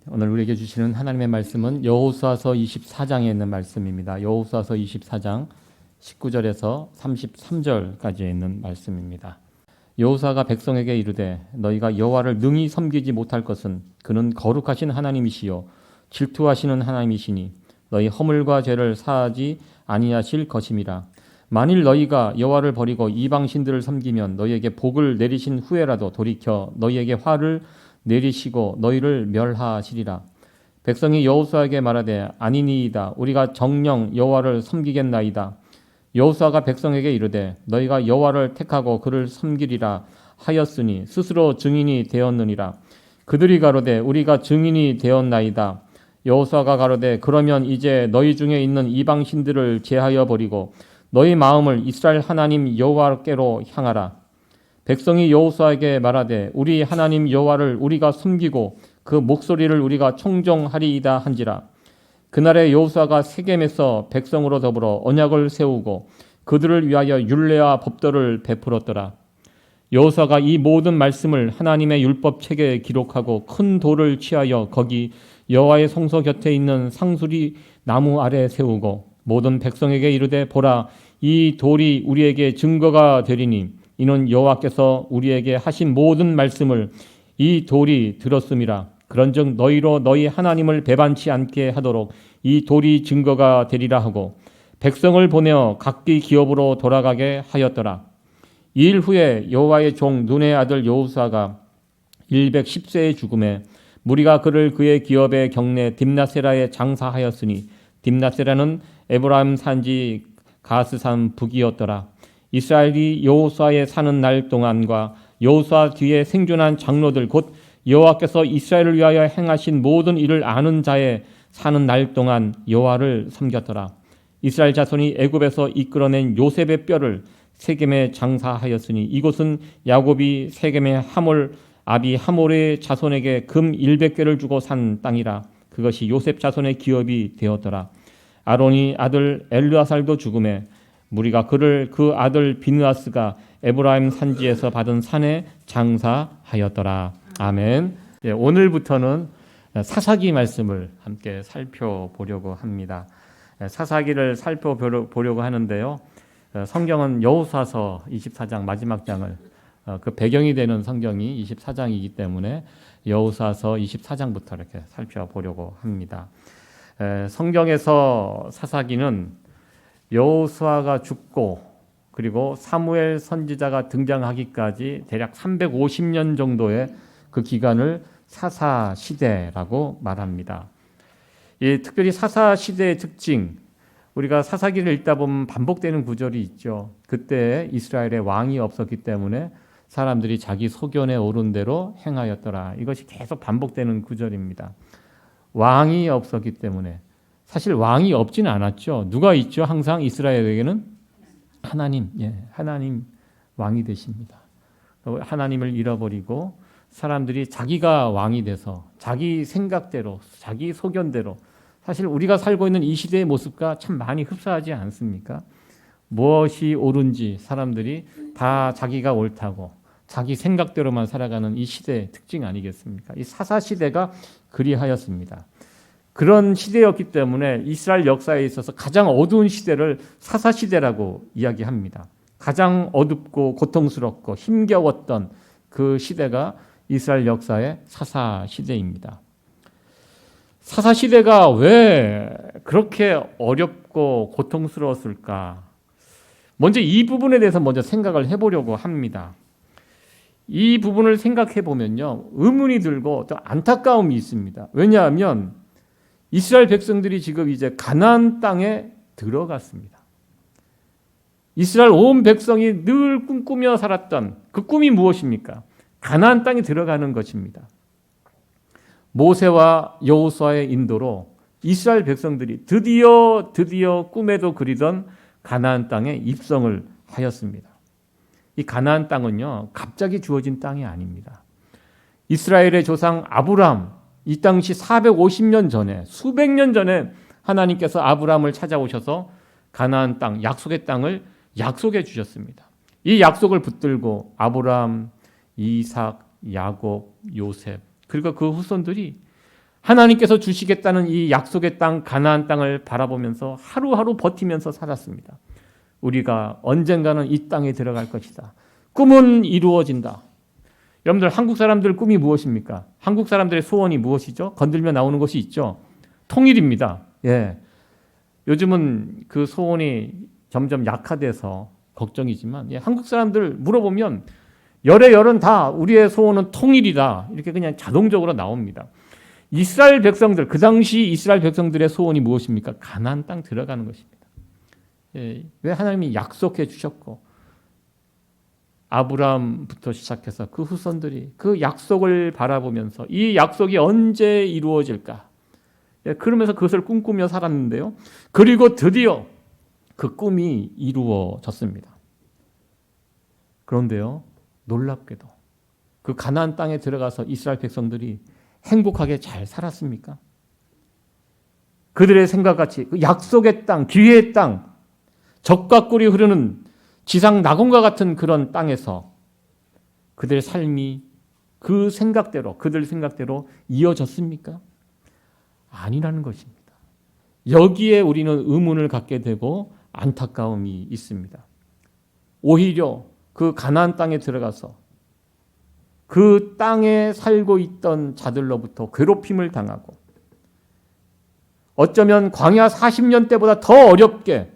오늘 우리에게 주시는 하나님의 말씀은 여호수아서 24장에 있는 말씀입니다. 여호수아서 24장 19절에서 33절까지에 있는 말씀입니다. 여호수아가 백성에게 이르되 너희가 여호와를 능히 섬기지 못할 것은 그는 거룩하신 하나님이시요 질투하시는 하나님이시니 너희 허물과 죄를 사하지 아니하실 것임이라. 만일 너희가 여호와를 버리고 이방 신들을 섬기면 너희에게 복을 내리신 후에라도 돌이켜 너희에게 화를 내리시고 너희를 멸하시리라. 백성이 여호수아에게 말하되 아니니이다. 우리가 정녕 여호와를 섬기겠나이다. 여호수아가 백성에게 이르되 너희가 여호와를 택하고 그를 섬기리라 하였으니 스스로 증인이 되었느니라. 그들이 가로되 우리가 증인이 되었나이다. 여호수아가 가로되 그러면 이제 너희 중에 있는 이방 신들을 제하여 버리고 너희 마음을 이스라엘 하나님 여호와께로 향하라. 백성이 여호수아에게 말하되 우리 하나님 여호와를 우리가 섬기고 그 목소리를 우리가 청종하리이다 한지라. 그날에 여호수아가 세겜에서 백성으로 더불어 언약을 세우고 그들을 위하여 율례와 법도를 베풀었더라. 여호수아가 이 모든 말씀을 하나님의 율법 책에 기록하고 큰 돌을 취하여 거기 여호와의 성소 곁에 있는 상수리 나무 아래 세우고 모든 백성에게 이르되 보라 이 돌이 우리에게 증거가 되리니 이는 여호와께서 우리에게 하신 모든 말씀을 이 돌이 들었음이라. 그런즉 너희로 너희 하나님을 배반치 않게 하도록 이 돌이 증거가 되리라 하고 백성을 보내어 각기 기업으로 돌아가게 하였더라. 이 일 후에 여호와의 종 눈의 아들 여호수아가 110세의 죽음에 무리가 그를 그의 기업의 경내 딥나세라에 장사하였으니 딥나세라는 에브라임 산지 가스산 북이었더라. 이스라엘이 여호수아에 사는 날 동안과 여호수아 뒤에 생존한 장로들 곧 여호와께서 이스라엘을 위하여 행하신 모든 일을 아는 자의 사는 날 동안 여호와를 섬겼더라. 이스라엘 자손이 애굽에서 이끌어낸 요셉의 뼈를 세겜에 장사하였으니 이곳은 야곱이 세겜의 하몰 아비 하몰의 자손에게 금 100개를 주고 산 땅이라. 그것이 요셉 자손의 기업이 되었더라. 아론이 아들 엘르아살도 죽음에 무리가 그를 그 아들 비느하스가 에브라임 산지에서 받은 산에 장사하였더라. 아멘. 오늘부터는 사사기 말씀을 함께 살펴보려고 합니다. 사사기를 살펴보려고 하는데요. 성경은 여호수아서 24장 마지막 장을 그 배경이 되는 성경이 24장이기 때문에 여호수아서 24장부터 이렇게 살펴보려고 합니다. 성경에서 사사기는 여호수아가 죽고 그리고 사무엘 선지자가 등장하기까지 대략 350년 정도의 그 기간을 사사 시대라고 말합니다. 특별히 사사 시대의 특징, 우리가 사사기를 읽다 보면 반복되는 구절이 있죠. 그때 이스라엘에 왕이 없었기 때문에 사람들이 자기 소견에 오른 대로 행하였더라. 이것이 계속 반복되는 구절입니다. 왕이 없었기 때문에. 사실 왕이 없지는 않았죠. 누가 있죠? 항상 이스라엘에게는 하나님, 하나님 왕이 되십니다. 하나님을 잃어버리고 사람들이 자기가 왕이 돼서 자기 생각대로, 자기 소견대로 사실 우리가 살고 있는 이 시대의 모습과 참 많이 흡사하지 않습니까? 무엇이 옳은지 사람들이 다 자기가 옳다고 자기 생각대로만 살아가는 이 시대의 특징 아니겠습니까? 이 사사 시대가 그리하였습니다. 그런 시대였기 때문에 이스라엘 역사에 있어서 가장 어두운 시대를 사사 시대라고 이야기합니다. 가장 어둡고 고통스럽고 힘겨웠던 그 시대가 이스라엘 역사의 사사 시대입니다. 사사 시대가 왜 그렇게 어렵고 고통스러웠을까? 먼저 이 부분에 대해서 먼저 생각을 해보려고 합니다. 이 부분을 생각해 보면요, 의문이 들고 또 안타까움이 있습니다. 왜냐하면 이스라엘 백성들이 지금 이제 가나안 땅에 들어갔습니다. 이스라엘 온 백성이 늘 꿈꾸며 살았던 그 꿈이 무엇입니까? 가나안 땅에 들어가는 것입니다. 모세와 여호수아의 인도로 이스라엘 백성들이 드디어 꿈에도 그리던 가나안 땅에 입성을 하였습니다. 이 가나안 땅은요, 갑자기 주어진 땅이 아닙니다. 이스라엘의 조상 아브람, 이 당시 450년 전에, 수백 년 전에 하나님께서 아브람을 찾아오셔서 가나안 땅, 약속의 땅을 약속해 주셨습니다. 이 약속을 붙들고 아브람, 이삭, 야곱, 요셉 그리고 그 후손들이 하나님께서 주시겠다는 이 약속의 땅 가나안 땅을 바라보면서 하루하루 버티면서 살았습니다. 우리가 언젠가는 이 땅에 들어갈 것이다. 꿈은 이루어진다. 여러분들 한국 사람들 꿈이 무엇입니까? 한국 사람들의 소원이 무엇이죠? 건들면 나오는 것이 있죠. 통일입니다. 예. 요즘은 그 소원이 점점 약화돼서 걱정이지만 한국 사람들 물어보면 열의 열은 다 우리의 소원은 통일이다. 이렇게 그냥 자동적으로 나옵니다. 이스라엘 백성들, 그 당시 이스라엘 백성들의 소원이 무엇입니까? 가나안 땅 들어가는 것입니다. 예, 왜 하나님이 약속해 주셨고 아브라함부터 시작해서 그 후손들이 그 약속을 바라보면서 이 약속이 언제 이루어질까? 예, 그러면서 그것을 꿈꾸며 살았는데요. 그리고 드디어 그 꿈이 이루어졌습니다. 그런데요, 놀랍게도 그 가나안 땅에 들어가서 이스라엘 백성들이 행복하게 잘 살았습니까? 그들의 생각같이 그 약속의 땅, 기회의 땅, 젖과 꿀이 흐르는 지상 낙원과 같은 그런 땅에서 그들의 삶이 그 생각대로, 그들 생각대로 이어졌습니까? 아니라는 것입니다. 여기에 우리는 의문을 갖게 되고 안타까움이 있습니다. 오히려 그 가나안 땅에 들어가서 그 땅에 살고 있던 자들로부터 괴롭힘을 당하고 어쩌면 광야 40년 때보다 더 어렵게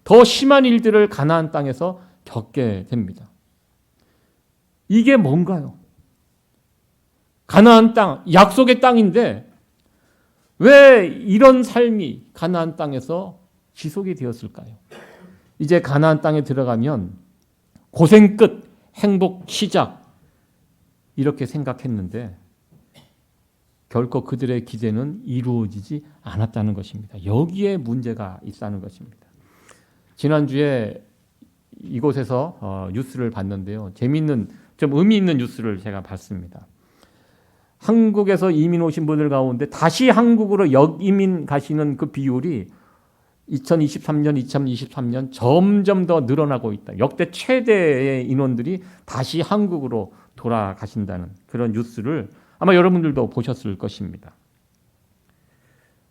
더 심한 일들을 가나안 땅에서 겪게 됩니다. 이게 뭔가요? 가나안 땅, 약속의 땅인데 왜 이런 삶이 가나안 땅에서 지속이 되었을까요? 이제 가나안 땅에 들어가면 고생 끝, 행복 시작 이렇게 생각했는데 결코 그들의 기대는 이루어지지 않았다는 것입니다. 여기에 문제가 있다는 것입니다. 지난주에 이곳에서 뉴스를 봤는데요. 재미있는, 좀 의미 있는 뉴스를 제가 봤습니다. 한국에서 이민 오신 분들 가운데 다시 한국으로 역이민 가시는 그 비율이 2023년 점점 더 늘어나고 있다. 역대 최대의 인원들이 다시 한국으로 돌아가신다는 그런 뉴스를 아마 여러분들도 보셨을 것입니다.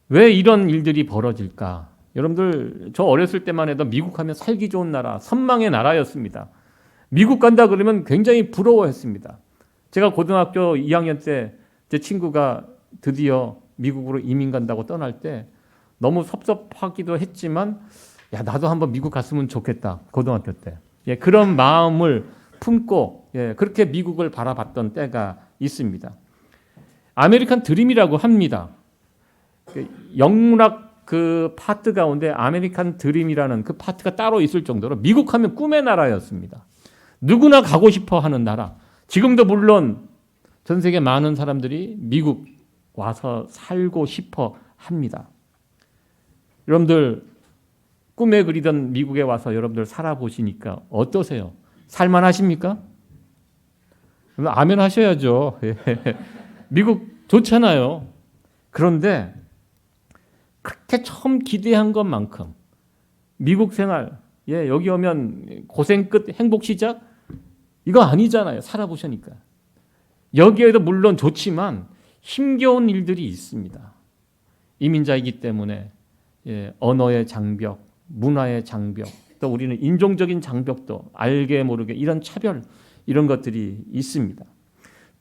왜 이런 일들이 벌어질까? 여러분들 저 어렸을 때만 해도 미국 하면 살기 좋은 나라, 선망의 나라였습니다. 미국 간다 그러면 굉장히 부러워했습니다. 제가 고등학교 2학년 때 제 친구가 드디어 미국으로 이민 간다고 떠날 때 너무 섭섭하기도 했지만 야 나도 한번 미국 갔으면 좋겠다. 고등학교 때. 예, 그런 마음을 품고 그렇게 미국을 바라봤던 때가 있습니다. 아메리칸 드림이라고 합니다. 영락 그 파트 가운데 아메리칸 드림이라는 그 파트가 따로 있을 정도로 미국하면 꿈의 나라였습니다. 누구나 가고 싶어 하는 나라. 지금도 물론 전 세계 많은 사람들이 미국 와서 살고 싶어 합니다. 여러분들 꿈에 그리던 미국에 와서 여러분들 살아보시니까 어떠세요? 살만하십니까? 아멘 하셔야죠. 미국 좋잖아요. 그런데 그렇게 처음 기대한 것만큼 미국 생활, 여기 오면 고생 끝 행복 시작? 이거 아니잖아요. 살아보시니까. 여기에도 물론 좋지만 힘겨운 일들이 있습니다. 이민자이기 때문에 언어의 장벽, 문화의 장벽, 또 우리는 인종적인 장벽도 알게 모르게 이런 차별, 이런 것들이 있습니다.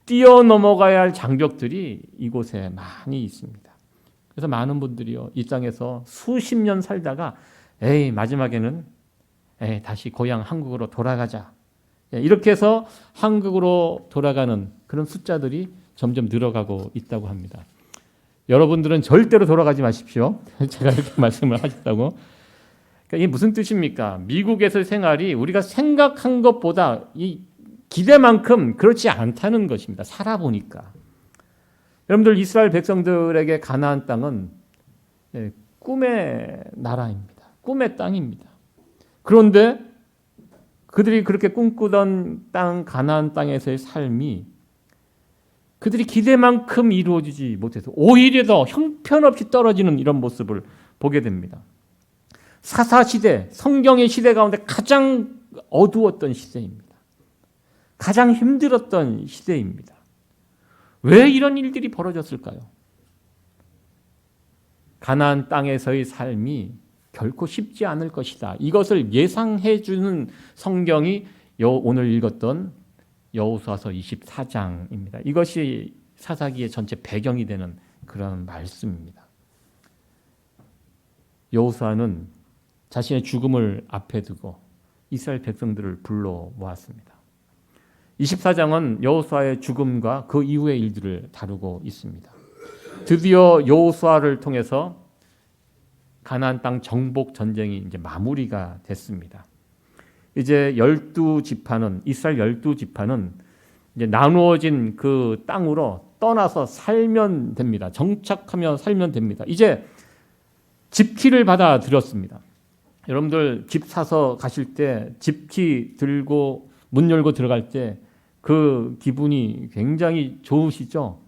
뛰어넘어가야 할 장벽들이 이곳에 많이 있습니다. 그래서 많은 분들이요, 이 땅에서 수십 년 살다가 마지막에는 다시 고향 한국으로 돌아가자. 이렇게 해서 한국으로 돌아가는 그런 숫자들이 점점 늘어가고 있다고 합니다. 여러분들은 절대로 돌아가지 마십시오. 제가 이렇게 말씀을 하셨다고. 그러니까 이게 무슨 뜻입니까? 미국에서의 생활이 우리가 생각한 것보다 이 기대만큼 그렇지 않다는 것입니다. 살아보니까. 여러분들 이스라엘 백성들에게 가나안 땅은 꿈의 나라입니다. 꿈의 땅입니다. 그런데 그들이 그렇게 꿈꾸던 땅 가나안 땅에서의 삶이 그들이 기대만큼 이루어지지 못해서 오히려 더 형편없이 떨어지는 이런 모습을 보게 됩니다. 사사시대, 성경의 시대 가운데 가장 어두웠던 시대입니다. 가장 힘들었던 시대입니다. 왜 이런 일들이 벌어졌을까요? 가나안 땅에서의 삶이 결코 쉽지 않을 것이다. 이것을 예상해 주는 성경이 오늘 읽었던 여호수아서 24장입니다. 이것이 사사기의 전체 배경이 되는 그런 말씀입니다. 여호수아는 자신의 죽음을 앞에 두고 이스라엘 백성들을 불러 모았습니다. 24장은 여호수아의 죽음과 그 이후의 일들을 다루고 있습니다. 드디어 여호수아를 통해서 가나안 땅 정복 전쟁이 이제 마무리가 됐습니다. 이제 12지파는 이스라엘 12지파는 이제 나누어진 그 땅으로 떠나서 살면 됩니다. 정착하며 살면 됩니다. 이제 집키를 받아들였습니다. 여러분들 집 사서 가실 때 집키 들고 문 열고 들어갈 때 그 기분이 굉장히 좋으시죠?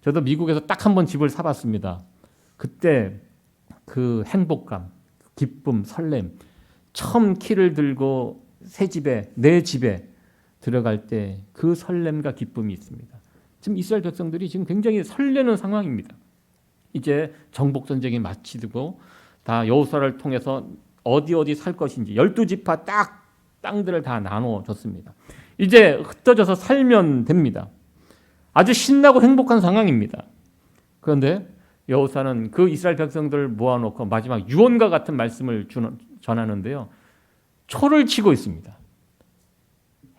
저도 미국에서 딱 한 번 집을 사봤습니다. 그때 그 행복감, 기쁨, 설렘, 처음 키를 들고 새 집에, 내 집에 들어갈 때 그 설렘과 기쁨이 있습니다. 지금 이스라엘 백성들이 지금 굉장히 설레는 상황입니다. 이제 정복 전쟁이 마치고 다 여호수아를 통해서 어디 살 것인지 12지파 딱 땅들을 다 나눠줬습니다. 이제 흩어져서 살면 됩니다. 아주 신나고 행복한 상황입니다. 그런데 여호수아는 그 이스라엘 백성들을 모아놓고 마지막 유언과 같은 말씀을 전하는데요. 초를 치고 있습니다.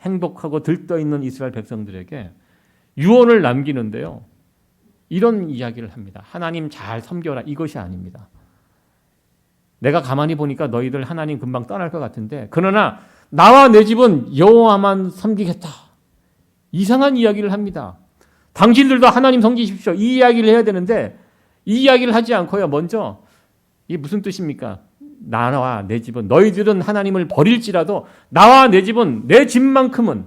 행복하고 들떠있는 이스라엘 백성들에게 유언을 남기는데요. 이런 이야기를 합니다. 하나님 잘 섬겨라. 이것이 아닙니다. 내가 가만히 보니까 너희들 하나님 금방 떠날 것 같은데 그러나 나와 내 집은 여호와만 섬기겠다. 이상한 이야기를 합니다. 당신들도 하나님 섬기십시오. 이 이야기를 해야 되는데 이 이야기를 하지 않고요. 먼저 이게 무슨 뜻입니까? 나와 내 집은 너희들은 하나님을 버릴지라도 나와 내 집은 내 집만큼은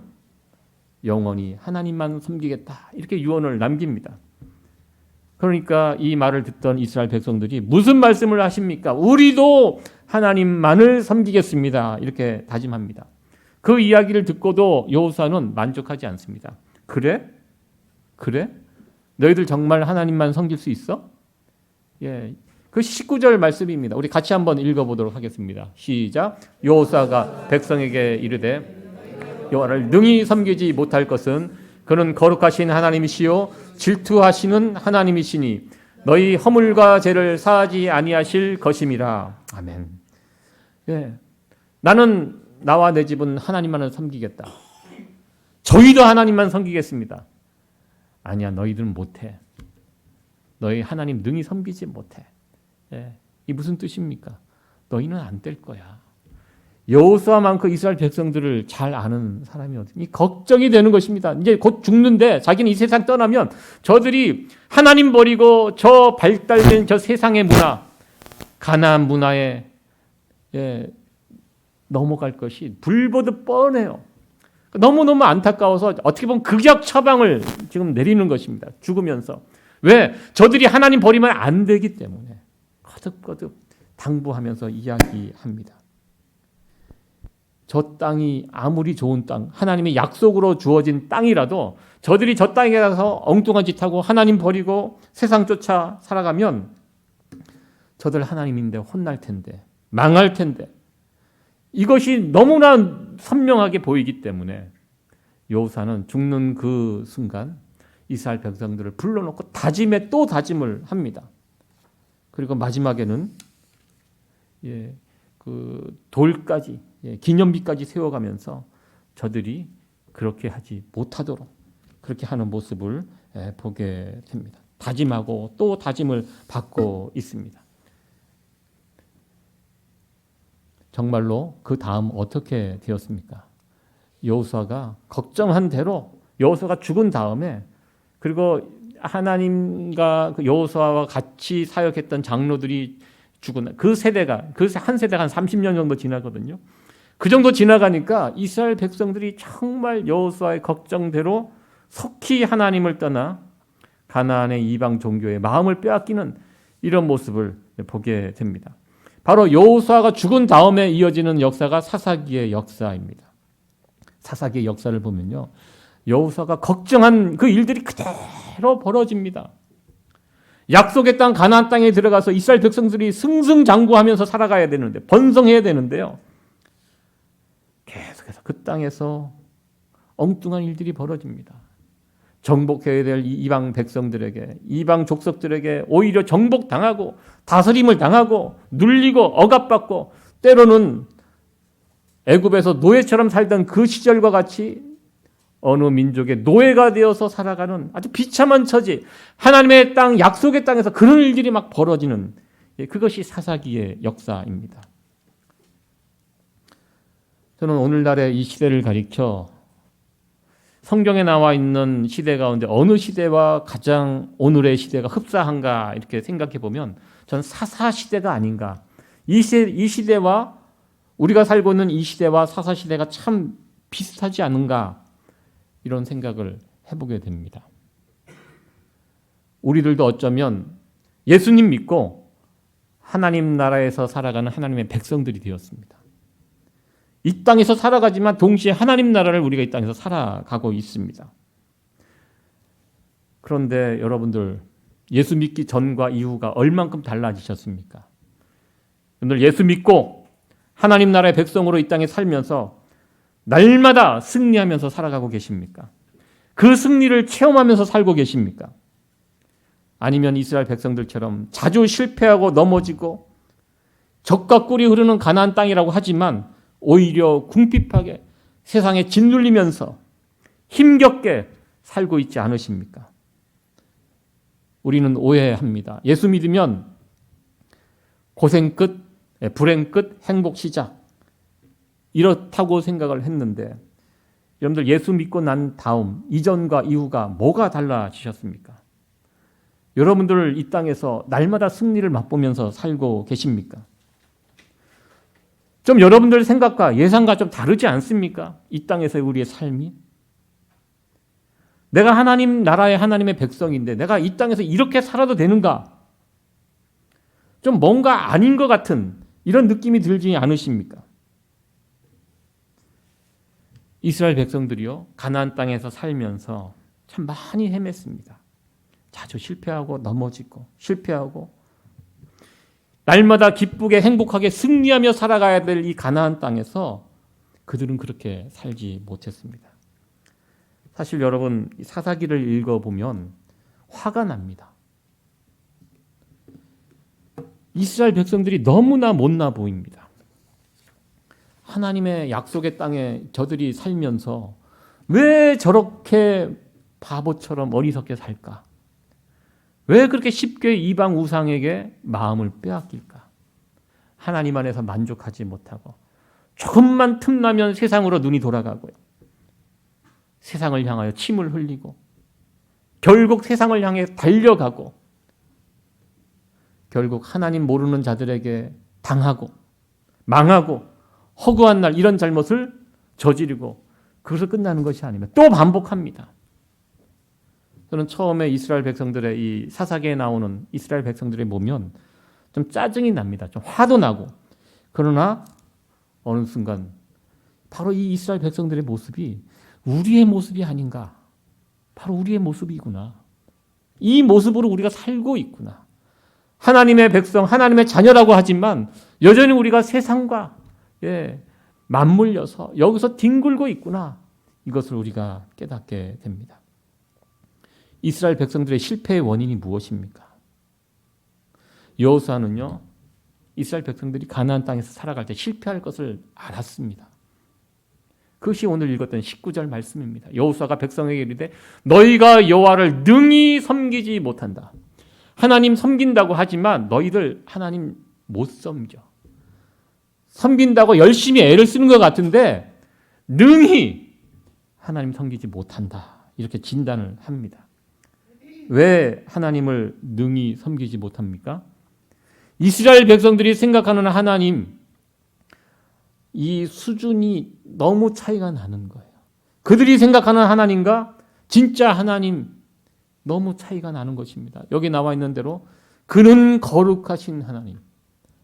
영원히 하나님만 섬기겠다. 이렇게 유언을 남깁니다. 그러니까 이 말을 듣던 이스라엘 백성들이 무슨 말씀을 하십니까? 우리도 하나님만을 섬기겠습니다. 이렇게 다짐합니다. 그 이야기를 듣고도 여호수아는 만족하지 않습니다. 그래? 너희들 정말 하나님만 섬길 수 있어? 예, 그 19절 말씀입니다. 우리 같이 한번 읽어보도록 하겠습니다. 시작. 여호수아가 백성에게 이르되 여호와를 능히 섬기지 못할 것은 그는 거룩하신 하나님이시요 질투하시는 하나님이시니 너희 허물과 죄를 사하지 아니하실 것임이라. 아멘. 예, 나는 나와 내 집은 하나님만을 섬기겠다. 저희도 하나님만 섬기겠습니다. 아니야, 너희들은 못해. 너희 하나님 능히 섬기지 못해. 예, 이 무슨 뜻입니까? 너희는 안 될 거야. 여호수아만큼 이스라엘 백성들을 잘 아는 사람이거든요. 걱정이 되는 것입니다. 이제 곧 죽는데 자기는 이 세상 떠나면 저들이 하나님 버리고 저 발달된 저 세상의 문화, 가나안 문화에 넘어갈 것이 불보듯 뻔해요. 너무너무 안타까워서 어떻게 보면 극약 처방을 지금 내리는 것입니다. 죽으면서. 왜? 저들이 하나님 버리면 안 되기 때문에 거듭거듭 당부하면서 이야기합니다. 저 땅이 아무리 좋은 땅, 하나님의 약속으로 주어진 땅이라도 저들이 저 땅에 가서 엉뚱한 짓 하고 하나님 버리고 세상 쫓아 살아가면 저들 하나님인데 혼날 텐데, 망할 텐데, 이것이 너무나 선명하게 보이기 때문에 여호수아는 죽는 그 순간 이스라엘 백성들을 불러놓고 다짐에 또 다짐을 합니다. 그리고 마지막에는 그 돌까지, 기념비까지 세워가면서 저들이 그렇게 하지 못하도록 그렇게 하는 모습을 보게 됩니다. 다짐하고 또 다짐을 받고 있습니다. 정말로 그 다음 어떻게 되었습니까? 여호수아가 걱정한 대로 여호수아가 죽은 다음에 그리고 하나님과 여호수아와 같이 사역했던 장로들이 죽은 그 세대가 그 한 세대가 한 30년 정도 지나거든요. 그 정도 지나가니까 이스라엘 백성들이 정말 여호수아의 걱정대로 속히 하나님을 떠나 가나안의 이방 종교의 마음을 빼앗기는 이런 모습을 보게 됩니다. 바로 여호수아가 죽은 다음에 이어지는 역사가 사사기의 역사입니다. 사사기의 역사를 보면요, 여호수아가 걱정한 그 일들이 그대로 벌어집니다. 약속의 땅 가나안 땅에 들어가서 이스라엘 백성들이 승승장구하면서 살아가야 되는데, 번성해야 되는데요, 계속해서 그 땅에서 엉뚱한 일들이 벌어집니다. 정복해야 될 이방 백성들에게, 이방 족속들에게 오히려 정복당하고 다스림을 당하고 눌리고 억압받고, 때로는 애굽에서 노예처럼 살던 그 시절과 같이 어느 민족의 노예가 되어서 살아가는 아주 비참한 처지, 하나님의 땅, 약속의 땅에서 그런 일들이 막 벌어지는, 그것이 사사기의 역사입니다. 저는 오늘날의 이 시대를 가리켜 성경에 나와 있는 시대 가운데 어느 시대와 가장 오늘의 시대가 흡사한가 이렇게 생각해 보면 저는 사사시대가 아닌가. 이 시대와, 우리가 살고 있는 이 시대와 사사시대가 참 비슷하지 않은가, 이런 생각을 해보게 됩니다. 우리들도 어쩌면 예수님 믿고 하나님 나라에서 살아가는 하나님의 백성들이 되었습니다. 이 땅에서 살아가지만 동시에 하나님 나라를 우리가 이 땅에서 살아가고 있습니다. 그런데 여러분들, 예수 믿기 전과 이후가 얼만큼 달라지셨습니까? 여러분들, 예수 믿고 하나님 나라의 백성으로 이 땅에 살면서 날마다 승리하면서 살아가고 계십니까? 그 승리를 체험하면서 살고 계십니까? 아니면 이스라엘 백성들처럼 자주 실패하고 넘어지고 적과 꿀이 흐르는 가나안 땅이라고 하지만 오히려 궁핍하게 세상에 짓눌리면서 힘겹게 살고 있지 않으십니까? 우리는 오해합니다. 예수 믿으면 고생 끝, 불행 끝, 행복 시작, 이렇다고 생각을 했는데, 여러분들 예수 믿고 난 다음 이전과 이후가 뭐가 달라지셨습니까? 여러분들 이 땅에서 날마다 승리를 맛보면서 살고 계십니까? 좀 여러분들 생각과 예상과 좀 다르지 않습니까? 이 땅에서의 우리의 삶이. 내가 하나님 나라의 하나님의 백성인데 내가 이 땅에서 이렇게 살아도 되는가? 좀 뭔가 아닌 것 같은 이런 느낌이 들지 않으십니까? 이스라엘 백성들이요, 가나안 땅에서 살면서 참 많이 헤맸습니다. 자주 실패하고 넘어지고 실패하고, 날마다 기쁘게 행복하게 승리하며 살아가야 될 이 가나안 땅에서 그들은 그렇게 살지 못했습니다. 사실 여러분, 사사기를 읽어보면 화가 납니다. 이스라엘 백성들이 너무나 못나 보입니다. 하나님의 약속의 땅에 저들이 살면서 왜 저렇게 바보처럼 어리석게 살까? 왜 그렇게 쉽게 이방 우상에게 마음을 빼앗길까? 하나님 안에서 만족하지 못하고 조금만 틈나면 세상으로 눈이 돌아가고요, 세상을 향하여 침을 흘리고 결국 세상을 향해 달려가고 결국 하나님 모르는 자들에게 당하고 망하고 허구한 날 이런 잘못을 저지르고 그것을 끝나는 것이 아니면 또 반복합니다. 저는 처음에 이스라엘 백성들의 이 사사기에 나오는 이스라엘 백성들을 보면 좀 짜증이 납니다. 좀 화도 나고. 그러나 어느 순간 바로 이 이스라엘 백성들의 모습이 우리의 모습이 아닌가. 바로 우리의 모습이구나. 이 모습으로 우리가 살고 있구나. 하나님의 백성, 하나님의 자녀라고 하지만 여전히 우리가 세상과 맞물려서 여기서 뒹굴고 있구나. 이것을 우리가 깨닫게 됩니다. 이스라엘 백성들의 실패의 원인이 무엇입니까? 여호수아는요, 이스라엘 백성들이 가나안 땅에서 살아갈 때 실패할 것을 알았습니다. 그것이 오늘 읽었던 19절 말씀입니다. 여호수아가 백성에게 이르되 너희가 여호와를 능히 섬기지 못한다. 하나님 섬긴다고 하지만 너희들 하나님 못 섬겨. 섬긴다고 열심히 애를 쓰는 것 같은데 능히 하나님 섬기지 못한다. 이렇게 진단을 합니다. 왜 하나님을 능히 섬기지 못합니까? 이스라엘 백성들이 생각하는 하나님, 이 수준이 너무 차이가 나는 거예요. 그들이 생각하는 하나님과 진짜 하나님 너무 차이가 나는 것입니다. 여기 나와 있는 대로 그는 거룩하신 하나님,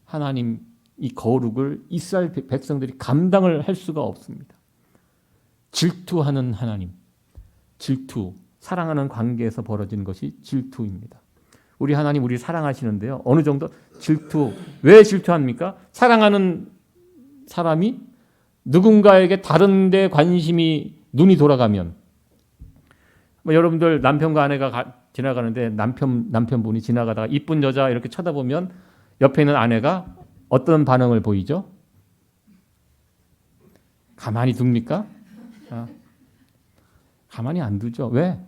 하나님 이 거룩을 이스라엘 백성들이 감당을 할 수가 없습니다. 질투하는 하나님, 질투, 사랑하는 관계에서 벌어진 것이 질투입니다. 우리 하나님 우리를 사랑하시는데요. 어느 정도 질투. 왜 질투합니까? 사랑하는 사람이 누군가에게 다른 데 관심이 눈이 돌아가면 여러분들 남편과 아내가 지나가는데 남편분이 지나가다가 이쁜 여자 이렇게 쳐다보면 옆에 있는 아내가 어떤 반응을 보이죠? 가만히 둡니까? 가만히 안 두죠. 왜?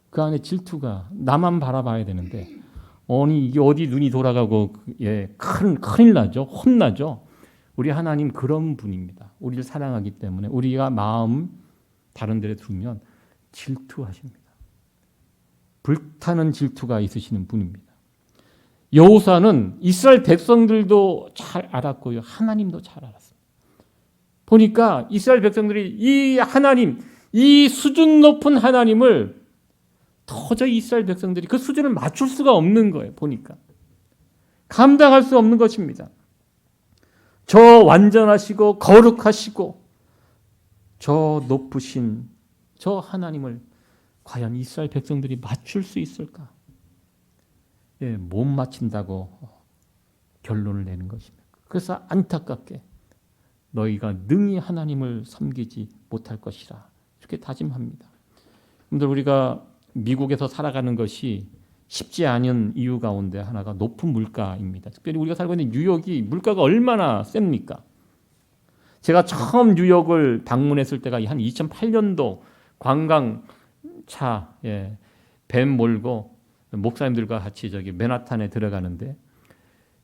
그 안에 질투가 나만 바라봐야 되는데 아니 이게 어디 눈이 돌아가고 큰일 나죠. 혼나죠. 우리 하나님 그런 분입니다. 우리를 사랑하기 때문에 우리가 마음 다른 데에 두면 질투하십니다. 불타는 질투가 있으시는 분입니다. 여호수아는 이스라엘 백성들도 잘 알았고요. 하나님도 잘 알았습니다. 보니까 이스라엘 백성들이 이 하나님, 이 수준 높은 하나님을 도저히 이스라엘 백성들이 그 수준을 맞출 수가 없는 거예요. 보니까. 감당할 수 없는 것입니다. 저 완전하시고 거룩하시고 저 높으신 저 하나님을 과연 이스라엘 백성들이 맞출 수 있을까? 못 맞춘다고 결론을 내는 것입니다. 그래서 안타깝게 너희가 능히 하나님을 섬기지 못할 것이라 이렇게 다짐합니다. 여러분들 우리가 미국에서 살아가는 것이 쉽지 않은 이유 가운데 하나가 높은 물가입니다. 특별히 우리가 살고 있는 뉴욕이 물가가 얼마나 셉니까? 제가 처음 뉴욕을 방문했을 때가 한 2008년도 관광차 밴 몰고 목사님들과 같이 저기 맨하탄에 들어가는데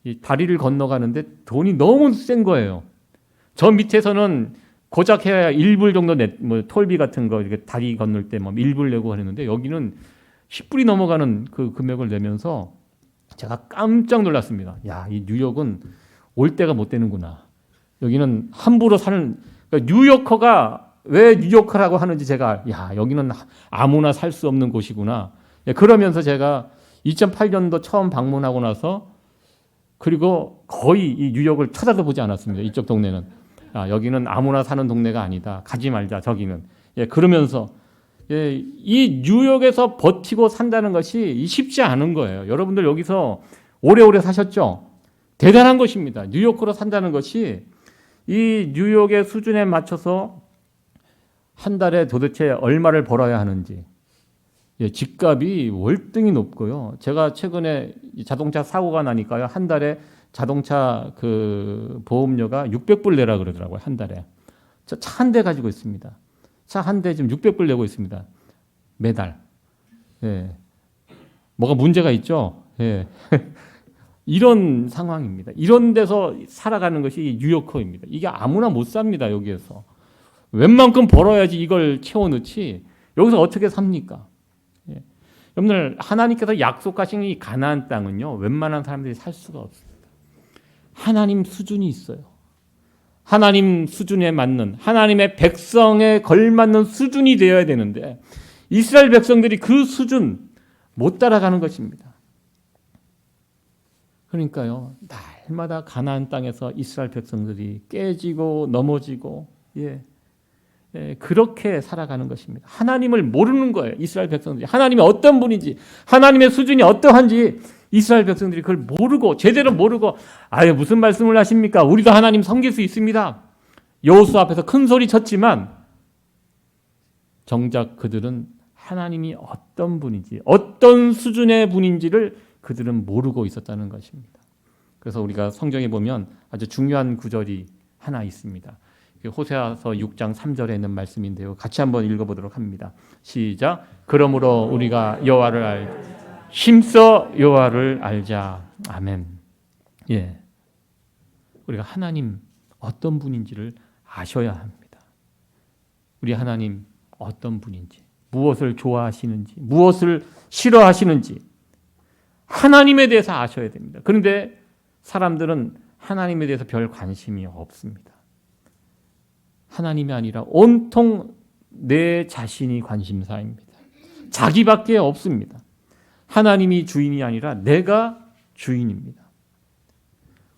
이 다리를 건너가는데 돈이 너무 센 거예요. 저 밑에서는 고작 해야 1불 정도 톨비 같은 거 이렇게 다리 건널 때 막 1불 내고 하는데 여기는 10불이 넘어가는 그 금액을 내면서 제가 깜짝 놀랐습니다. 야, 이 뉴욕은 올 때가 못 되는구나. 여기는 함부로 사는 그러니까 뉴요커가 왜 뉴요커라고 하는지 제가 여기는 아무나 살 수 없는 곳이구나. 그러면서 제가 2008년도 처음 방문하고 나서 그리고 거의 이 뉴욕을 쳐다도 보지 않았습니다. 이쪽 동네는. 여기는 아무나 사는 동네가 아니다. 가지 말자 저기는. 그러면서 이 뉴욕에서 버티고 산다는 것이 쉽지 않은 거예요. 여러분들 여기서 오래오래 사셨죠? 대단한 것입니다. 뉴요커로 산다는 것이 이 뉴욕의 수준에 맞춰서 한 달에 도대체 얼마를 벌어야 하는지 집값이 월등히 높고요. 제가 최근에 자동차 사고가 나니까요. 한 달에 자동차 그 보험료가 600불 내라 그러더라고요. 한 달에. 저 차 한 대 가지고 있습니다. 차 한 대 지금 600불 내고 있습니다. 매달. 뭐가 문제가 있죠? 이런 상황입니다. 이런 데서 살아가는 것이 뉴요커입니다. 이게 아무나 못 삽니다. 여기에서. 웬만큼 벌어야지 이걸 채워넣지. 여기서 어떻게 삽니까? 여러분들 하나님께서 약속하신 이 가나안 땅은요. 웬만한 사람들이 살 수가 없습니다. 하나님 수준이 있어요. 하나님 수준에 맞는 하나님의 백성에 걸맞는 수준이 되어야 되는데 이스라엘 백성들이 그 수준 못 따라가는 것입니다. 그러니까요. 날마다 가나안 땅에서 이스라엘 백성들이 깨지고 넘어지고 그렇게 살아가는 것입니다. 하나님을 모르는 거예요. 이스라엘 백성들이. 하나님이 어떤 분인지 하나님의 수준이 어떠한지 이스라엘 백성들이 그걸 모르고 제대로 모르고 무슨 말씀을 하십니까? 우리도 하나님 섬길 수 있습니다. 여호수아 앞에서 큰 소리 쳤지만 정작 그들은 하나님이 어떤 분인지 어떤 수준의 분인지를 그들은 모르고 있었다는 것입니다. 그래서 우리가 성경에 보면 아주 중요한 구절이 하나 있습니다. 호세아서 6장 3절에 있는 말씀인데요. 같이 한번 읽어보도록 합니다. 시작. 그러므로 우리가 여호와를 힘써 여호와를 알자. 아멘. 우리가 하나님 어떤 분인지를 아셔야 합니다. 우리 하나님 어떤 분인지, 무엇을 좋아하시는지, 무엇을 싫어하시는지 하나님에 대해서 아셔야 됩니다. 그런데 사람들은 하나님에 대해서 별 관심이 없습니다. 하나님이 아니라 온통 내 자신이 관심사입니다. 자기밖에 없습니다. 하나님이 주인이 아니라 내가 주인입니다.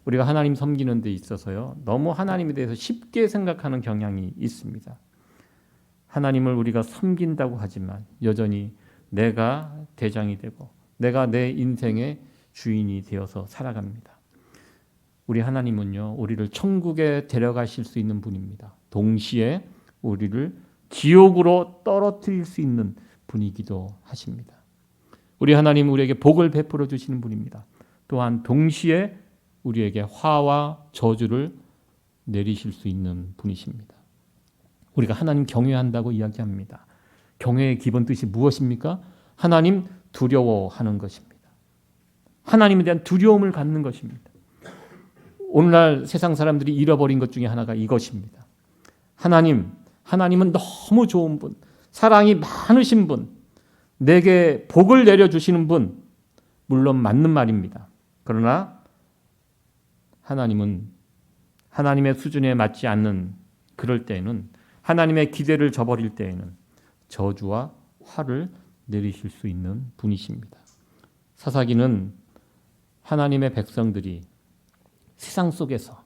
우리가 하나님 섬기는 데 있어서요. 너무 하나님에 대해서 쉽게 생각하는 경향이 있습니다. 하나님을 우리가 섬긴다고 하지만 여전히 내가 대장이 되고 내가 내 인생의 주인이 되어서 살아갑니다. 우리 하나님은요, 우리를 천국에 데려가실 수 있는 분입니다. 동시에 우리를 지옥으로 떨어뜨릴 수 있는 분이기도 하십니다. 우리 하나님 우리에게 복을 베풀어 주시는 분입니다. 또한 동시에 우리에게 화와 저주를 내리실 수 있는 분이십니다. 우리가 하나님 경외한다고 이야기합니다. 경외의 기본 뜻이 무엇입니까? 하나님 두려워하는 것입니다. 하나님에 대한 두려움을 갖는 것입니다. 오늘날 세상 사람들이 잃어버린 것 중에 하나가 이것입니다. 하나님은 너무 좋은 분, 사랑이 많으신 분, 내게 복을 내려주시는 분, 물론 맞는 말입니다. 그러나 하나님은 하나님의 수준에 맞지 않는 그럴 때에는, 하나님의 기대를 저버릴 때에는 저주와 화를 내리실 수 있는 분이십니다. 사사기는 하나님의 백성들이 세상 속에서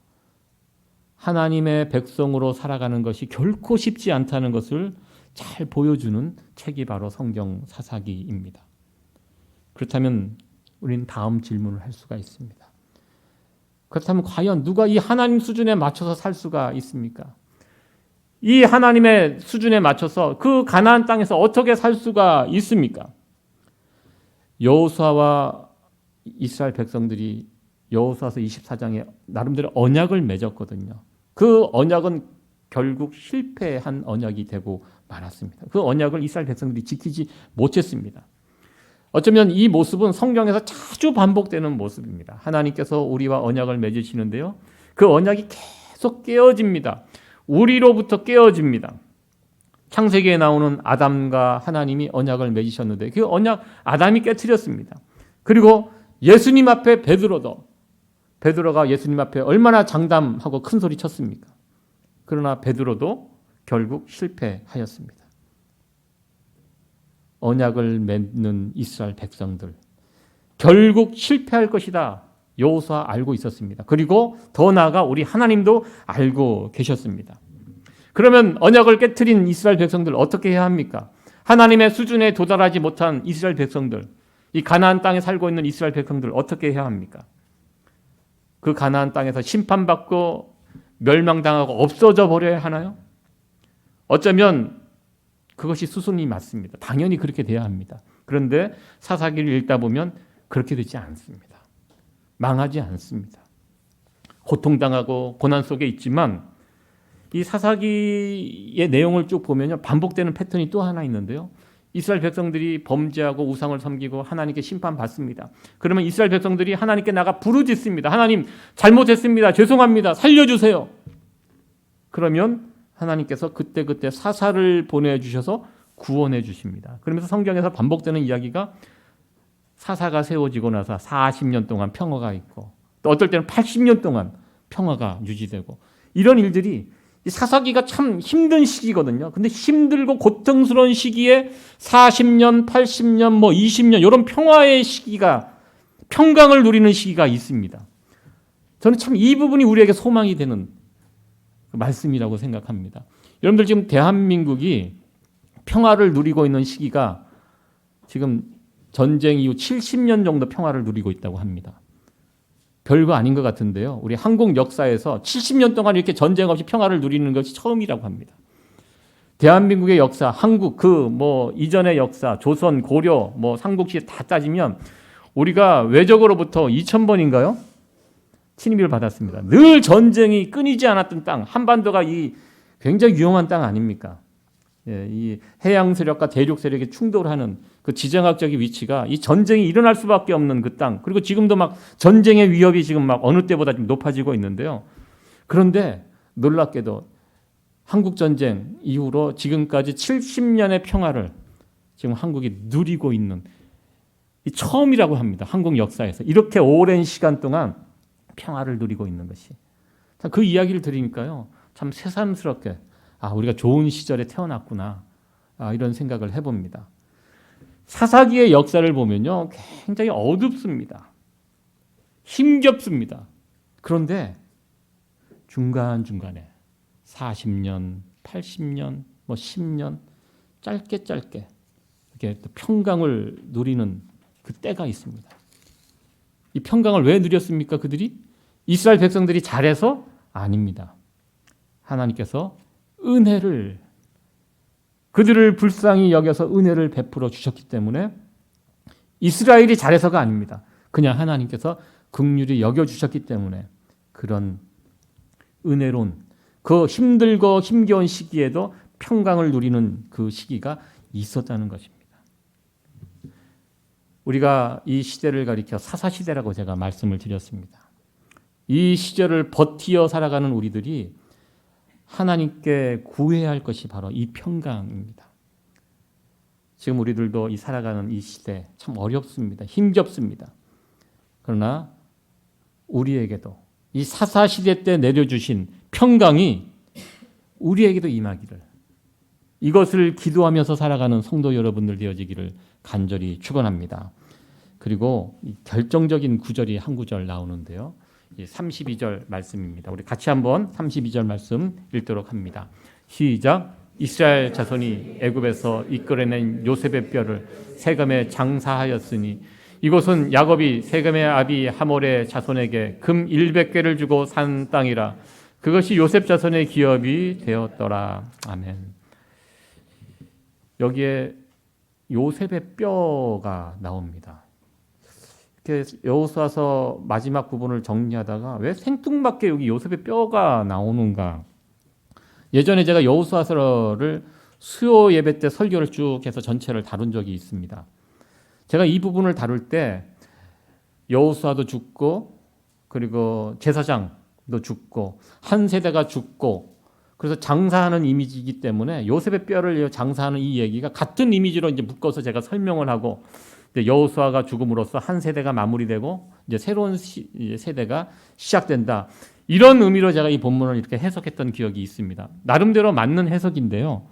하나님의 백성으로 살아가는 것이 결코 쉽지 않다는 것을 잘 보여주는 책이 바로 성경 사사기입니다. 그렇다면 우리는 다음 질문을 할 수가 있습니다. 그렇다면 과연 누가 이 하나님 수준에 맞춰서 살 수가 있습니까? 이 하나님의 수준에 맞춰서 그 가나안 땅에서 어떻게 살 수가 있습니까? 여호수아와 이스라엘 백성들이 여호수아서 24장에 나름대로 언약을 맺었거든요. 그 언약은 결국 실패한 언약이 되고 말았습니다. 그 언약을 이스라엘 백성들이 지키지 못했습니다. 어쩌면 이 모습은 성경에서 자주 반복되는 모습입니다. 하나님께서 우리와 언약을 맺으시는데요, 그 언약이 계속 깨어집니다. 우리로부터 깨어집니다. 창세기에 나오는 아담과 하나님이 언약을 맺으셨는데 그 언약 아담이 깨트렸습니다. 그리고 예수님 앞에 베드로가 예수님 앞에 얼마나 장담하고 큰 소리 쳤습니까? 그러나 베드로도 결국 실패하였습니다. 언약을 맺는 이스라엘 백성들, 결국 실패할 것이다. 여호수아 알고 있었습니다. 그리고 더 나아가 우리 하나님도 알고 계셨습니다. 그러면 언약을 깨트린 이스라엘 백성들 어떻게 해야 합니까? 하나님의 수준에 도달하지 못한 이스라엘 백성들, 이 가나안 땅에 살고 있는 이스라엘 백성들 어떻게 해야 합니까? 그 가나안 땅에서 심판받고 멸망당하고 없어져 버려야 하나요? 어쩌면 그것이 수순이 맞습니다. 당연히 그렇게 돼야 합니다. 그런데 사사기를 읽다 보면 그렇게 되지 않습니다. 망하지 않습니다. 고통당하고 고난 속에 있지만 이 사사기의 내용을 쭉 보면요, 반복되는 패턴이 또 하나 있는데요. 이스라엘 백성들이 범죄하고 우상을 섬기고 하나님께 심판받습니다. 그러면 이스라엘 백성들이 하나님께 나가 부르짖습니다. 하나님 잘못했습니다. 죄송합니다. 살려주세요. 그러면 하나님께서 그때그때 사사를 보내주셔서 구원해 주십니다. 그러면서 성경에서 반복되는 이야기가 사사가 세워지고 나서 40년 동안 평화가 있고 또 어떨 때는 80년 동안 평화가 유지되고, 이런 일들이 사사기가 참 힘든 시기거든요. 근데 힘들고 고통스러운 시기에 40년, 80년, 20년 이런 평화의 시기가, 평강을 누리는 시기가 있습니다. 저는 참 이 부분이 우리에게 소망이 되는 말씀이라고 생각합니다. 여러분들 지금 대한민국이 평화를 누리고 있는 시기가 지금 전쟁 이후 70년 정도 평화를 누리고 있다고 합니다. 별거 아닌 것 같은데요. 우리 한국 역사에서 70년 동안 이렇게 전쟁 없이 평화를 누리는 것이 처음이라고 합니다. 대한민국의 역사, 한국 이전의 역사, 조선, 고려, 삼국시 다 따지면 우리가 외적으로부터 2000번인가요? 침입을 받았습니다. 늘 전쟁이 끊이지 않았던 땅, 한반도가 이 굉장히 위험한 땅 아닙니까? 이 해양 세력과 대륙 세력이 충돌하는 그 지정학적인 위치가 이 전쟁이 일어날 수밖에 없는 그 땅, 그리고 지금도 막 전쟁의 위협이 지금 막 어느 때보다 좀 높아지고 있는데요. 그런데 놀랍게도 한국 전쟁 이후로 지금까지 70년의 평화를 지금 한국이 누리고 있는, 이 처음이라고 합니다. 한국 역사에서 이렇게 오랜 시간 동안 평화를 누리고 있는 것이. 그 이야기를 들으니까요, 참 새삼스럽게 우리가 좋은 시절에 태어났구나, 이런 생각을 해봅니다. 사사기의 역사를 보면요, 굉장히 어둡습니다. 힘겹습니다. 그런데 중간중간에 40년, 80년, 10년 짧게 이렇게 평강을 누리는 그 때가 있습니다. 이 평강을 왜 누렸습니까? 그들이? 이스라엘 백성들이 잘해서? 아닙니다. 하나님께서 은혜를, 그들을 불쌍히 여겨서 은혜를 베풀어 주셨기 때문에 이스라엘이 잘해서가 아닙니다. 그냥 하나님께서 긍휼히 여겨주셨기 때문에 그런 은혜로운, 그 힘들고 힘겨운 시기에도 평강을 누리는 그 시기가 있었다는 것입니다. 우리가 이 시대를 가리켜 사사시대라고 제가 말씀을 드렸습니다. 이 시절을 버티어 살아가는 우리들이 하나님께 구해야 할 것이 바로 이 평강입니다. 지금 우리들도 이 살아가는 이 시대 참 어렵습니다. 힘겹습니다. 그러나 우리에게도 이 사사시대 때 내려주신 평강이 우리에게도 임하기를, 이것을 기도하면서 살아가는 성도 여러분들 되어지기를 간절히 축원합니다. 그리고 결정적인 구절이 한 구절 나오는데요. 32절 말씀입니다. 우리 같이 한번 32절 말씀 읽도록 합니다. 시작. 이스라엘 자손이 애굽에서 이끌어낸 요셉의 뼈를 세겜에 장사하였으니 이곳은 야곱이 세겜의 아비 하몰의 자손에게 금 100개를 주고 산 땅이라. 그것이 요셉 자손의 기업이 되었더라. 아멘. 여기에 요셉의 뼈가 나옵니다. 이렇게 여호수아서 마지막 부분을 정리하다가 왜 생뚱맞게 여기 요셉의 뼈가 나오는가? 예전에 제가 여호수아서를 수요 예배 때 설교를 쭉 해서 전체를 다룬 적이 있습니다. 제가 이 부분을 다룰 때 여호수아도 죽고, 그리고 제사장도 죽고, 한 세대가 죽고, 그래서 장사하는 이미지이기 때문에 요셉의 뼈를 장사하는 이 얘기가 같은 이미지로 이제 묶어서 제가 설명을 하고, 여호수아가 죽음으로써 한 세대가 마무리되고 이제 새로운 세대가 시작된다. 이런 의미로 제가 이 본문을 이렇게 해석했던 기억이 있습니다. 나름대로 맞는 해석인데요.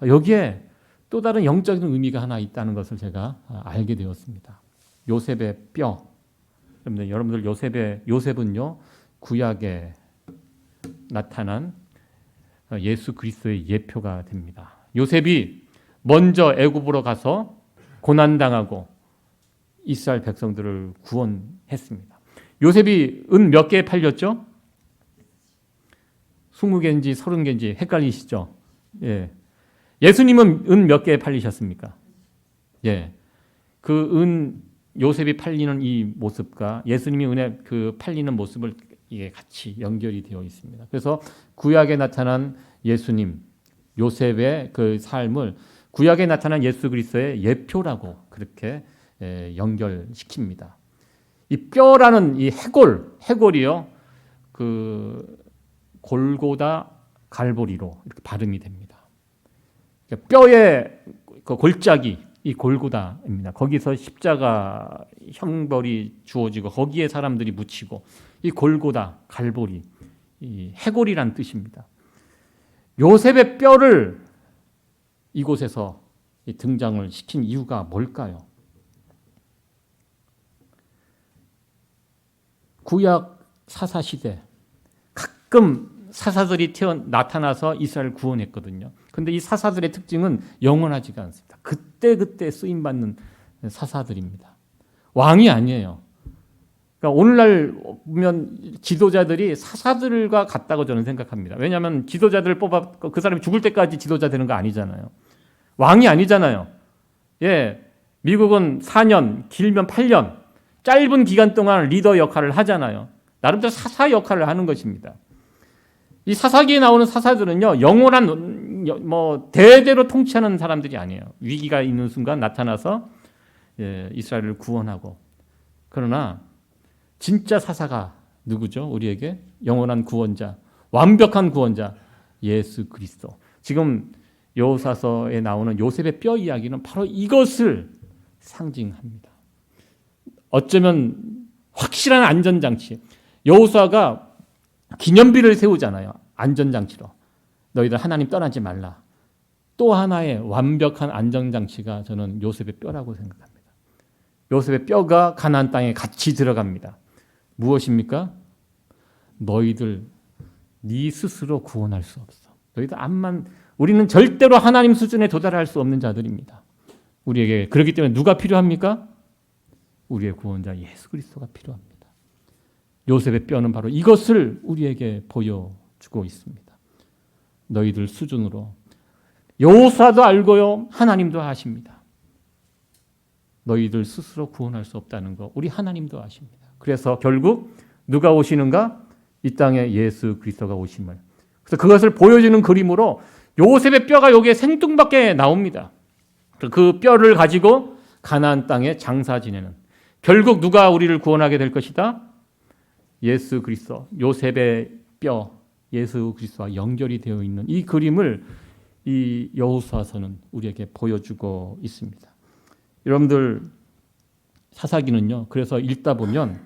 여기에 또 다른 영적인 의미가 하나 있다는 것을 제가 알게 되었습니다. 요셉의 뼈. 여러분들 요셉은요, 구약에 나타난 예수 그리스도의 예표가 됩니다. 요셉이 먼저 애굽으로 가서 고난당하고 이스라엘 백성들을 구원했습니다. 요셉이 은 몇 개 팔렸죠? 20개인지 30개인지 헷갈리시죠? 예. 예수님은 은 몇 개 팔리셨습니까? 예. 그 은 요셉이 팔리는 이 모습과 예수님이 은혜 그 팔리는 모습을 이게 같이 연결이 되어 있습니다. 그래서 구약에 나타난 예수님, 요셉의 그 삶을 구약에 나타난 예수 그리스도의 예표라고 그렇게 연결시킵니다. 이 뼈라는 이 해골이요, 그 골고다 갈보리로 이렇게 발음이 됩니다. 뼈의 그 골짜기, 이 골고다입니다. 거기서 십자가 형벌이 주어지고 거기에 사람들이 묻히고, 이 골고다 갈보리, 이 해골이란 뜻입니다. 요셉의 뼈를 이곳에서 등장을 시킨 이유가 뭘까요? 구약 사사시대 가끔 사사들이 나타나서 이스라엘을 구원했거든요. 그런데 이 사사들의 특징은 영원하지가 않습니다. 그때 쓰임받는 사사들입니다. 왕이 아니에요. 그러니까 오늘날 보면 지도자들이 사사들과 같다고 저는 생각합니다. 왜냐하면 지도자들을 뽑아 그 사람이 죽을 때까지 지도자 되는 거 아니잖아요. 왕이 아니잖아요. 예, 미국은 4년, 길면 8년, 짧은 기간 동안 리더 역할을 하잖아요. 나름대로 사사 역할을 하는 것입니다. 이 사사기에 나오는 사사들은요, 영원한 대대로 통치하는 사람들이 아니에요. 위기가 있는 순간 나타나서 이스라엘을 구원하고. 그러나 진짜 사사가 누구죠? 우리에게 영원한 구원자, 완벽한 구원자 예수 그리스도. 지금 여호수아서에 나오는 요셉의 뼈 이야기는 바로 이것을 상징합니다. 어쩌면 확실한 안전장치. 여호수아가 기념비를 세우잖아요. 안전장치로. 너희들 하나님 떠나지 말라. 또 하나의 완벽한 안전장치가 저는 요셉의 뼈라고 생각합니다. 요셉의 뼈가 가나안 땅에 같이 들어갑니다. 무엇입니까? 너희들 네 스스로 구원할 수 없어. 너희들 우리는 절대로 하나님 수준에 도달할 수 없는 자들입니다. 우리에게. 그렇기 때문에 누가 필요합니까? 우리의 구원자 예수 그리스도가 필요합니다. 요셉의 뼈는 바로 이것을 우리에게 보여주고 있습니다. 너희들 수준으로 여호수아도 알고요, 하나님도 아십니다. 너희들 스스로 구원할 수 없다는 거 우리 하나님도 아십니다. 그래서 결국 누가 오시는가? 이 땅에 예수 그리스도가 오심을. 그래서 그것을 보여주는 그림으로 요셉의 뼈가 여기에 생뚱맞게 나옵니다. 그 뼈를 가지고 가나안 땅에 장사 지내는, 결국 누가 우리를 구원하게 될 것이다? 예수 그리스도, 요셉의 뼈, 예수 그리스도와 연결이 되어 있는 이 그림을 이 여호수아서는 우리에게 보여주고 있습니다. 여러분들 사사기는요, 그래서 읽다 보면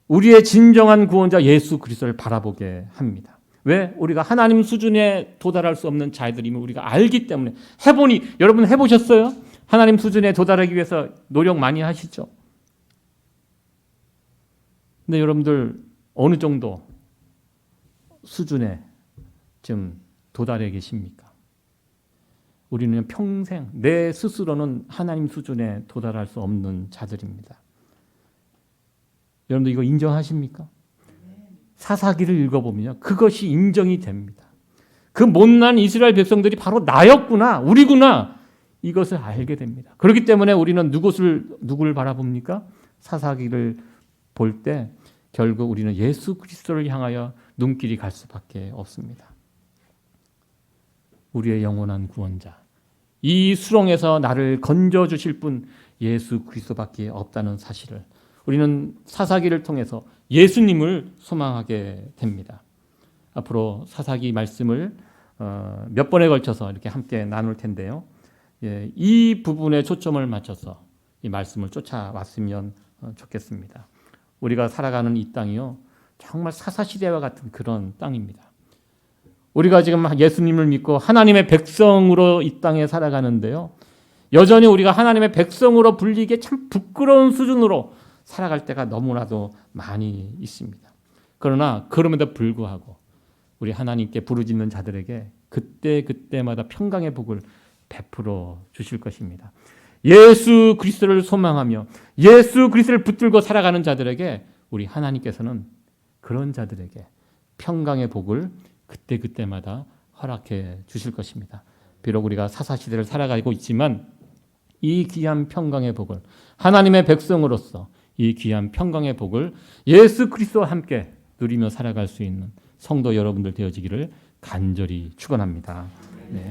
우리의 진정한 구원자 예수 그리스도를 바라보게 합니다. 왜? 우리가 하나님 수준에 도달할 수 없는 자들임을 우리가 알기 때문에. 해보니, 여러분 해보셨어요? 하나님 수준에 도달하기 위해서 노력 많이 하시죠? 근데 여러분들 어느 정도 수준에 지금 도달해 계십니까? 우리는 평생 내 스스로는 하나님 수준에 도달할 수 없는 자들입니다. 여러분들 이거 인정하십니까? 사사기를 읽어보면 그것이 인정이 됩니다. 그 못난 이스라엘 백성들이 바로 나였구나, 우리구나, 이것을 알게 됩니다. 그렇기 때문에 우리는 누구를 바라봅니까? 사사기를 볼 때 결국 우리는 예수 그리스도를 향하여 눈길이 갈 수밖에 없습니다. 우리의 영원한 구원자, 이 수렁에서 나를 건져주실 분 예수 그리스도밖에 없다는 사실을 우리는 사사기를 통해서 예수님을 소망하게 됩니다. 앞으로 사사기 말씀을 몇 번에 걸쳐서 이렇게 함께 나눌 텐데요. 이 부분에 초점을 맞춰서 이 말씀을 쫓아왔으면 좋겠습니다. 우리가 살아가는 이 땅이요, 정말 사사시대와 같은 그런 땅입니다. 우리가 지금 예수님을 믿고 하나님의 백성으로 이 땅에 살아가는데요, 여전히 우리가 하나님의 백성으로 불리기에 참 부끄러운 수준으로 살아갈 때가 너무나도 많이 있습니다. 그러나 그럼에도 불구하고 우리 하나님께 부르짖는 자들에게 그때마다 평강의 복을 베풀어 주실 것입니다. 예수 그리스도를 소망하며 예수 그리스도를 붙들고 살아가는 자들에게 우리 하나님께서는 그런 자들에게 평강의 복을 그때마다 허락해 주실 것입니다. 비록 우리가 사사시대를 살아가고 있지만 이 귀한 평강의 복을, 하나님의 백성으로서 이 귀한 평강의 복을 예수 그리스도와 함께 누리며 살아갈 수 있는 성도 여러분들 되어지기를 간절히 축원합니다. 네.